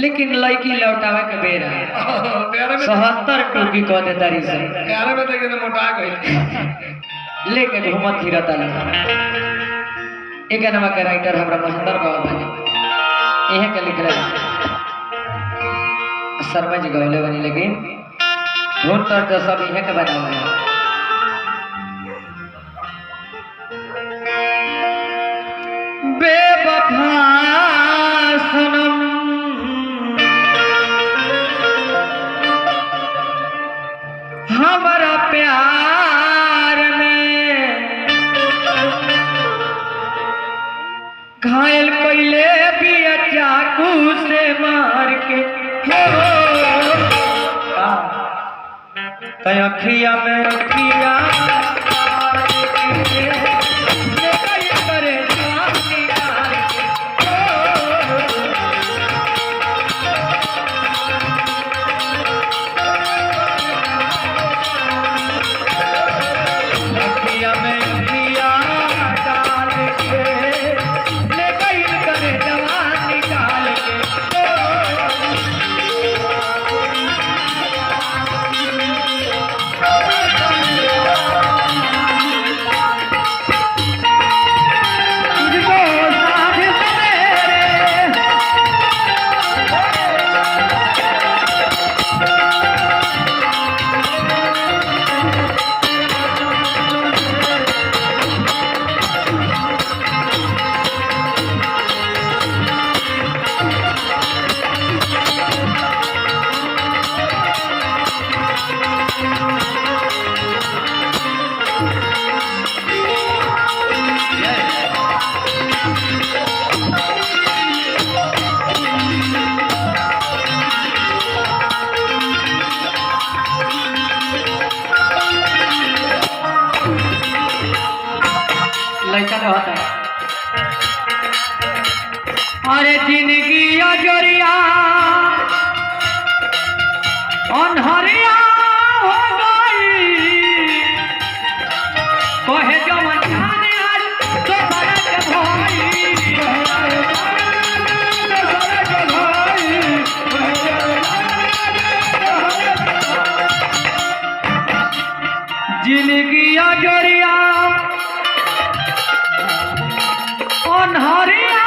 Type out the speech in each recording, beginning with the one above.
लेकिन लड़की लौटावे के बेरा 77 टूकी कह दे तारी से प्यारे में तो एकदम मोटा गई लेके घूमत फिरत आला एक गाना के राइटर हमरा महेंद्र बाबा भाई यह के लिखले शर्मा जी गौले बनी लेकिन धुन तर तो सब यह के बनावे है बेवफा सनम हमारा प्यार में घायल कोइले भी चाकू से मार के अखिया में अखिया अरे जिंदगी अजरिया अनहरिया हो गई कहे जवन जाने आज तो सड़क भाई जिंदगी अजरिया अनहरिया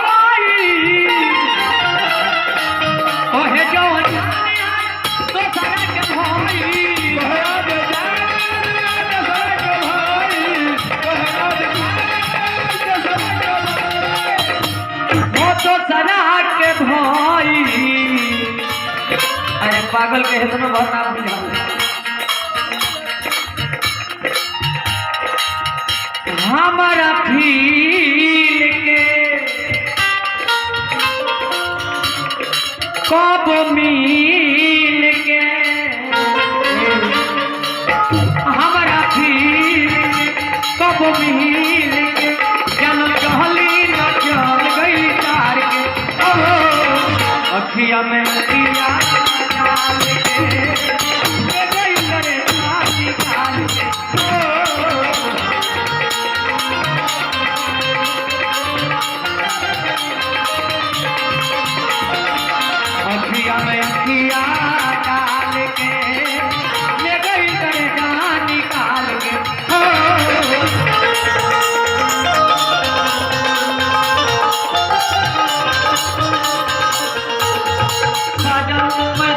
भाई अरे पागल के हेतु में बहुत नाम हमारा फील के कब मिल के हमारा फील कब मिल के चल चहली न चल गई तार के अखिया में अखिया डाल के ले गई करे शादी काल के अखिया में अखिया डाल के ले गई करे शादी काल के I don't know.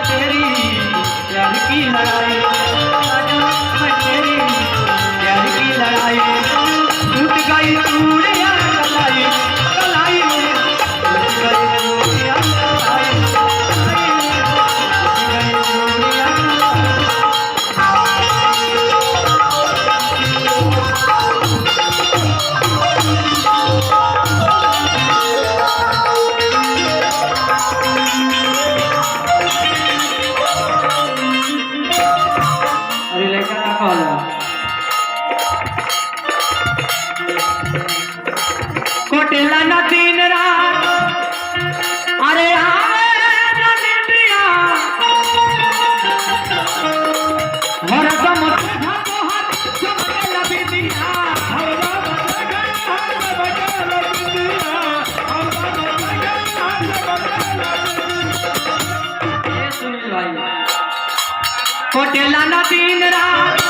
कोटेला ना दिन रात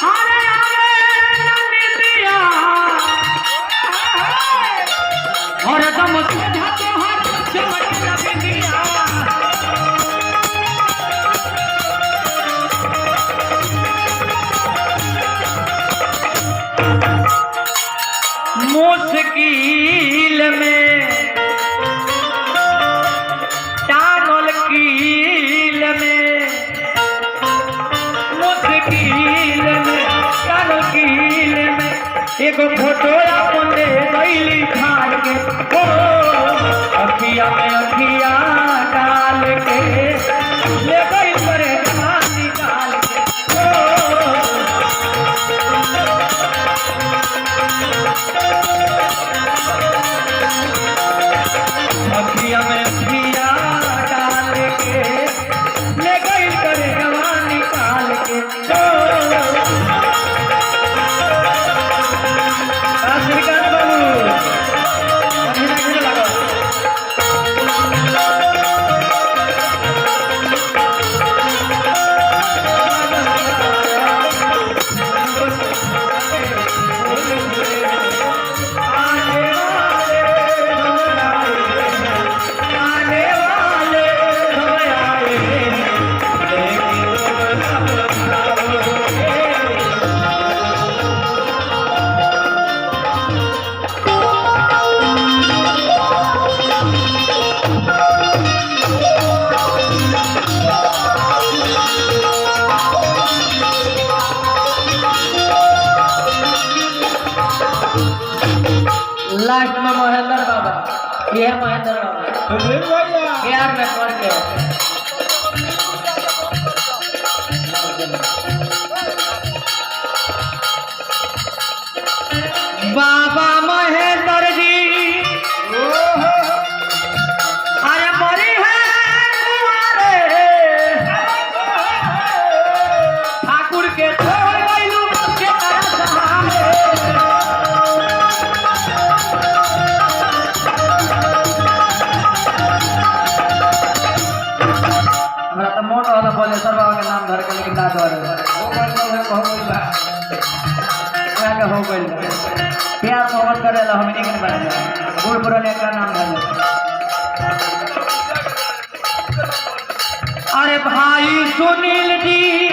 अरे अरे नितिया और दम सोझा तो हाथ चमकेला बिंदिया मुश्किल में टांगल कील में मुश्किल में टांगल कील में एगो फोटो अपन ले गईली खाड़ के ओ अखिया में अखिया डाल के ले गई करे जवान निकाल के अखिया में अखिया डाल के ले गई करे जवान निकाल के श्रीकांत बाबू अभिनय करे लगो लास्ट में महेंद्र बाबा ये है महेंद्र बाबा बिहार में पढ़ के बाबा महेंद्र जी अरे मरी है कुंवारे ठाकुर के छोड़ गइलू के तरह सहारे हमरा तो मोन वाला बोले सर बाबा के नाम धर के लेकिन ना धरे वो हो गइल प्यार मोहब्बत करेला हमनी के बारे बूढ़ पुराने का नाम धरे अरे भाई सुनील जी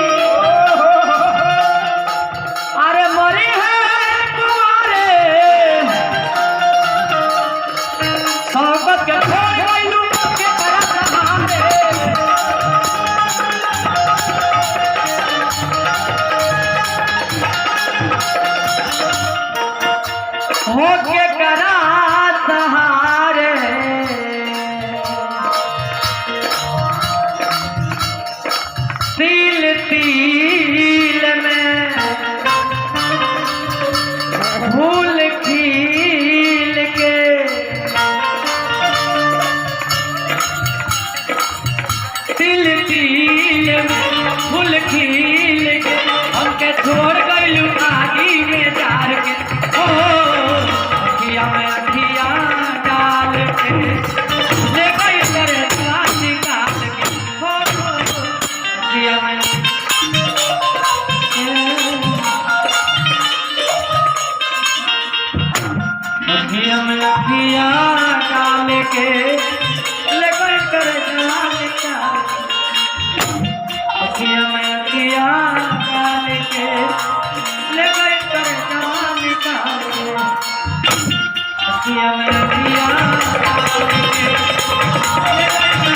अरे मरे हैं तुम्हारे सोबत के छोड़ गइलू के तरह सहारे हो के करा सहारे तिल तिल में फूल खिल के तिल तिल में फूल खिल के हमके छोड़ गइलू आगी में जार के ओ अखिया में अखिया डाल के ले गई तेरे जान निकाल के हो अखिया में अखिया में अखिया डाल के ले गई तेरे जान निकाल अखिया में अखिया डाल के ले गई तेरे जान निकाल के अखिया में अखिया डाल के ले गई